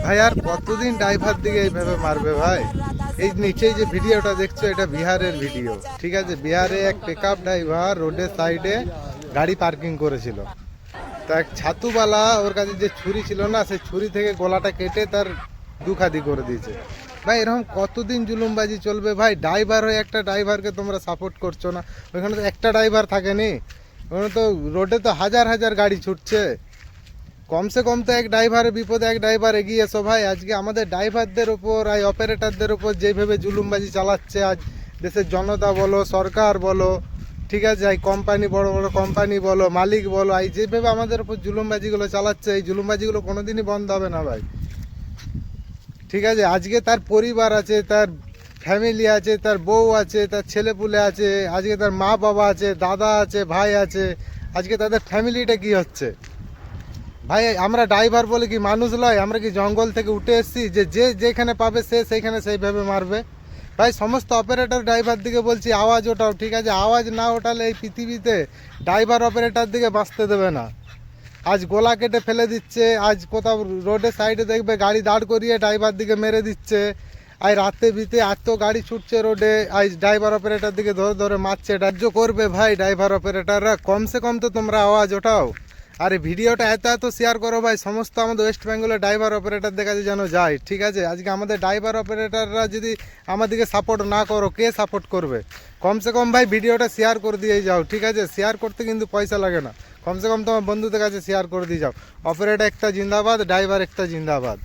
ভাই আর কতদিন ড্রাইভার দিকে এইভাবে মারবে ভাই? এই নিচেই যে ভিডিওটা দেখছো এটা বিহারের ভিডিও, ঠিক আছে? বিহারে এক পিকআপ ড্রাইভার রোডের সাইডে গাড়ি পার্কিং করেছিল। তা এক ছাতুবালা ওর কাছে যে ছুরি ছিল না, সেই ছুরি থেকে গলাটা কেটে তার দুখাদি করে দিয়েছে। ভাই এরকম কতদিন জুলুমবাজি চলবে ভাই? ড্রাইভার হয়ে একটা ড্রাইভারকে তোমরা সাপোর্ট করছো না। ওইখানে তো একটা ড্রাইভার থাকেনি, ওখানে তো রোডে তো হাজার হাজার গাড়ি ছুটছে। কমসে কম তো এক ড্রাইভারের বিপদে এক ড্রাইভার এগিয়ে এসো ভাই। আজকে আমাদের ড্রাইভারদের ওপর এই অপারেটরদের ওপর যেভাবে জুলুমবাজি চালাচ্ছে আজ দেশের জনতা বলো, সরকার বলো, ঠিক আছে, এই কোম্পানি, বড় বড় কোম্পানি বলো, মালিক বলো, এই যেভাবে আমাদের উপর জুলুমবাজিগুলো চালাচ্ছে, এই জুলুমবাজিগুলো কোনোদিনই বন্ধ হবে না ভাই, ঠিক আছে? আজকে তার পরিবার আছে, তার ফ্যামিলি আছে, তার বউ আছে, তার ছেলেপুলে আছে, আজকে তার মা বাবা আছে, দাদা আছে, ভাই আছে, আজকে তাদের ফ্যামিলিটা কি হচ্ছে ভাই? আমরা ড্রাইভার বলে কি মানুষ নয়? আমরা কি জঙ্গল থেকে উঠে এসেছি যে যে যেখানে পাবে সে সেইখানে সেইভাবে মারবে? ভাই সমস্ত অপারেটর ড্রাইভার দিকে বলছি আওয়াজ ওঠাও, ঠিক আছে? আওয়াজ না ওঠালে এই পৃথিবীতে ড্রাইভার অপারেটর দিকে বাঁচতে দেবে না। আজ গোলা কেটে ফেলে দিচ্ছে, আজ কোথাও রোডের সাইডে দেখবে গাড়ি দাঁড় করিয়ে ড্রাইভার দিকে মেরে দিচ্ছে। আর রাতে বিতে এত গাড়ি ছুটছে রোডে, আজ ড্রাইভার অপারেটর দিকে ধরে ধরে মারছে। রাজ্য করবে ভাই ড্রাইভার অপারেটররা, কমসে কম তো তোমরা আওয়াজ ওঠাও। আর এই ভিডিওটা এত এত শেয়ার করো ভাই, সমস্ত আমাদের ওয়েস্ট বেঙ্গলের ড্রাইভার অপারেটরদের কাছে যেন যায়, ঠিক আছে? আজকে আমাদের ড্রাইভার অপারেটররা যদি আমাদেরকে সাপোর্ট না করো, কে সাপোর্ট করবে? কমসে কম ভাই ভিডিওটা শেয়ার করে দিয়ে যাও, ঠিক আছে? শেয়ার করতে কিন্তু পয়সা লাগে না, কমসে কম তোমার বন্ধুদের কাছে শেয়ার করে দিয়ে যাও। অপারেটর একটা জিন্দাবাদ, ড্রাইভার একটা জিন্দাবাদ।